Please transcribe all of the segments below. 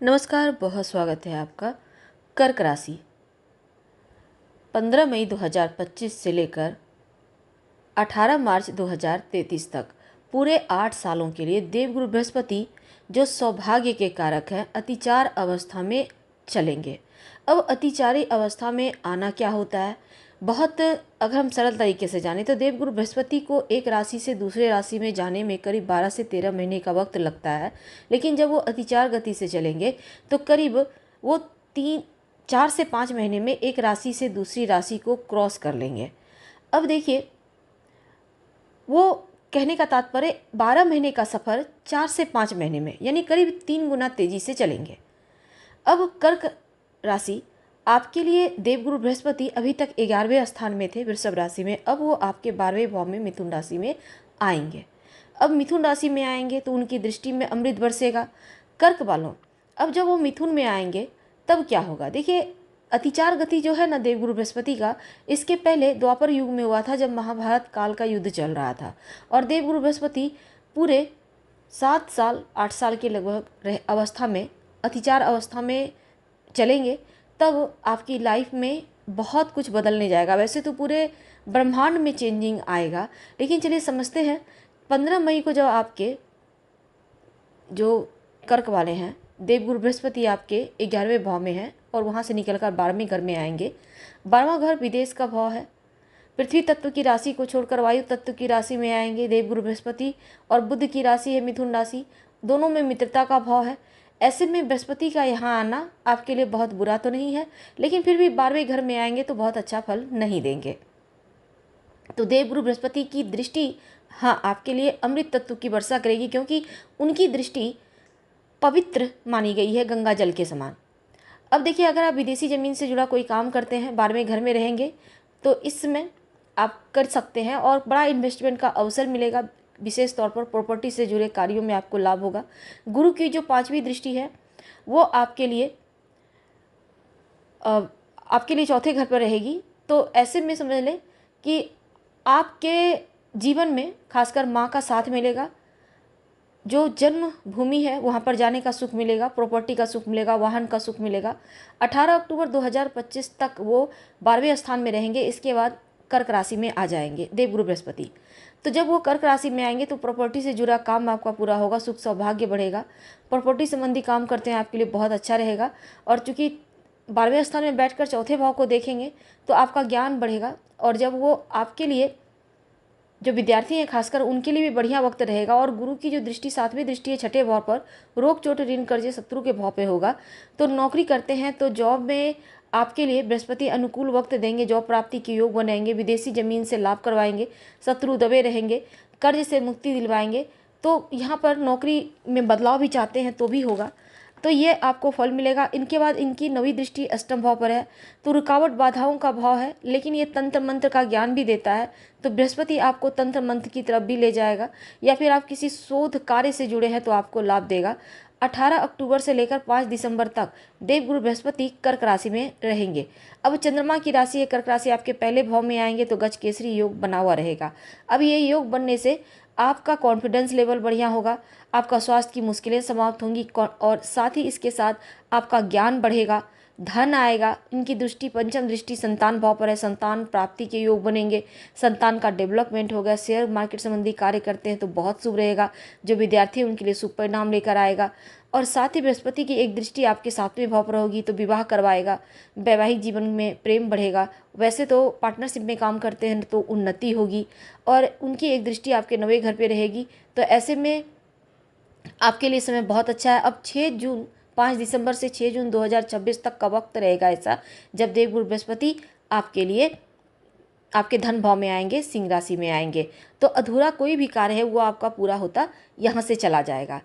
नमस्कार, बहुत स्वागत है आपका। कर्क राशि 15 मई 2025 से लेकर 18 मार्च 2033 तक पूरे 8 सालों के लिए देवगुरु बृहस्पति, जो सौभाग्य के कारक हैं, अतिचार अवस्था में चलेंगे। अब अतिचारी अवस्था में आना क्या होता है, बहुत अगर हम सरल तरीके से जानें तो देवगुरु बृहस्पति को एक राशि से दूसरे राशि में जाने में करीब 12 से 13 महीने का वक्त लगता है। लेकिन जब वो अतिचार गति से चलेंगे तो करीब वो 4 से 5 महीने में एक राशि से दूसरी राशि को क्रॉस कर लेंगे। अब देखिए, वो कहने का तात्पर्य 12 महीने का सफ़र 4 से 5 महीने में, यानी करीब 3 गुना तेज़ी से चलेंगे। अब कर्क राशि आपके लिए देवगुरु बृहस्पति अभी तक 11वें स्थान में थे वृषभ राशि में, अब वो आपके 12वें भाव में मिथुन राशि में आएंगे। अब मिथुन राशि में आएंगे तो उनकी दृष्टि में अमृत बरसेगा। कर्क वालों, अब जब वो मिथुन में आएंगे तब क्या होगा, देखिए अतिचार गति जो है ना देवगुरु बृहस्पति का, इसके पहले द्वापर युग में हुआ था जब महाभारत काल का युद्ध चल रहा था, और देवगुरु बृहस्पति पूरे 7 साल 8 साल के लगभग अवस्था में अतिचार अवस्था में चलेंगे। तब आपकी लाइफ में बहुत कुछ बदलने जाएगा। वैसे तो पूरे ब्रह्मांड में चेंजिंग आएगा, लेकिन चलिए समझते हैं। 15 मई को जब आपके जो कर्क वाले हैं, देवगुरु बृहस्पति आपके 11वें भाव में हैं और वहाँ से निकलकर 12वें घर में आएंगे। 12वां घर विदेश का भाव है। पृथ्वी तत्व की राशि को छोड़कर वायु तत्व की राशि में आएंगे देवगुरु बृहस्पति, और बुध की राशि है मिथुन राशि, दोनों में मित्रता का भाव है। ऐसे में बृहस्पति का यहाँ आना आपके लिए बहुत बुरा तो नहीं है, लेकिन फिर भी 12वें घर में आएंगे तो बहुत अच्छा फल नहीं देंगे। तो देवगुरु बृहस्पति की दृष्टि हाँ आपके लिए अमृत तत्व की वर्षा करेगी, क्योंकि उनकी दृष्टि पवित्र मानी गई है, गंगा जल के समान। अब देखिए, अगर आप विदेशी ज़मीन से जुड़ा कोई काम करते हैं, 12वें घर में रहेंगे तो इसमें आप कर सकते हैं और बड़ा इन्वेस्टमेंट का अवसर मिलेगा। विशेष तौर पर प्रॉपर्टी से जुड़े कार्यों में आपको लाभ होगा। गुरु की जो 5वीं दृष्टि है वो आपके लिए चौथे घर पर रहेगी। तो ऐसे में समझ लें कि आपके जीवन में खासकर माँ का साथ मिलेगा। जो जन्म भूमि है वहाँ पर जाने का सुख मिलेगा, प्रॉपर्टी का सुख मिलेगा, वाहन का सुख मिलेगा। 18 अक्टूबर 2025 तक वो 12वें स्थान में रहेंगे। इसके बाद कर्क राशि में आ जाएंगे देवगुरु बृहस्पति। तो जब वो कर्क राशि में आएंगे तो प्रॉपर्टी से जुड़ा काम आपका पूरा होगा, सुख सौभाग्य बढ़ेगा। प्रॉपर्टी संबंधी काम करते हैं आपके लिए बहुत अच्छा रहेगा। और चूँकि 12वें स्थान में बैठकर चौथे भाव को देखेंगे तो आपका ज्ञान बढ़ेगा, और जब वो आपके लिए जो विद्यार्थी हैं खासकर उनके लिए भी बढ़िया वक्त रहेगा। और गुरु की जो दृष्टि 7वीं दृष्टि है छठे भाव पर, रोग चोट ऋण कर्जे शत्रु के भाव पे होगा। तो नौकरी करते हैं तो जॉब में आपके लिए बृहस्पति अनुकूल वक्त देंगे, जॉब प्राप्ति के योग बनाएंगे, विदेशी जमीन से लाभ करवाएंगे, शत्रु दबे रहेंगे, कर्ज से मुक्ति दिलवाएंगे। तो यहाँ पर नौकरी में बदलाव भी चाहते हैं तो भी होगा, तो ये आपको फल मिलेगा। इनके बाद इनकी 9वीं दृष्टि अष्टम भाव पर है, तो रुकावट बाधाओं का भाव है, लेकिन ये तंत्र मंत्र का ज्ञान भी देता है। तो बृहस्पति आपको तंत्र मंत्र की तरफ भी ले जाएगा, या फिर आप किसी शोध कार्य से जुड़े हैं तो आपको लाभ देगा। 18 अक्टूबर से लेकर 5 दिसंबर तक देवगुरु बृहस्पति कर्क राशि में रहेंगे। अब चंद्रमा की राशि है कर्क राशि, आपके पहले भाव में आएंगे तो गज केसरी योग बना हुआ रहेगा। अब ये योग बनने से आपका कॉन्फिडेंस लेवल बढ़िया होगा, आपका स्वास्थ्य की मुश्किलें समाप्त होंगी, और साथ ही इसके साथ आपका ज्ञान बढ़ेगा, धन आएगा। इनकी दृष्टि पंचम दृष्टि संतान भाव पर है, संतान प्राप्ति के योग बनेंगे, संतान का डेवलपमेंट होगा। शेयर मार्केट संबंधी कार्य करते हैं तो बहुत शुभ रहेगा, जो विद्यार्थी हैं उनके लिए शुभ परिणाम लेकर आएगा। और साथ ही बृहस्पति की एक दृष्टि आपके 7वें भाव पर होगी तो विवाह करवाएगा, वैवाहिक जीवन में प्रेम बढ़ेगा। वैसे तो पार्टनरशिप में काम करते हैं तो उन्नति होगी, और उनकी एक दृष्टि आपके 9वें घर पर रहेगी। तो ऐसे में आपके लिए समय बहुत अच्छा है। अब 5 दिसंबर से 6 जून 2026 तक का वक्त रहेगा ऐसा, जब देवगुरु बृहस्पति आपके लिए आपके धन भाव में आएंगे, सिंह राशि में आएंगे। तो अधूरा कोई भी कार्य है वो आपका पूरा होता यहाँ से चला जाएगा।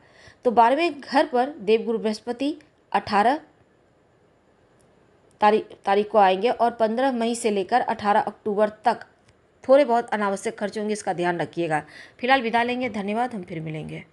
तो 12वें घर पर देवगुरु बृहस्पति 18 तारीख को आएंगे, और 15 मई से लेकर 18 अक्टूबर तक थोड़े बहुत अनावश्यक खर्च होंगे, इसका ध्यान रखिएगा। फिलहाल विदा लेंगे, धन्यवाद, हम फिर मिलेंगे।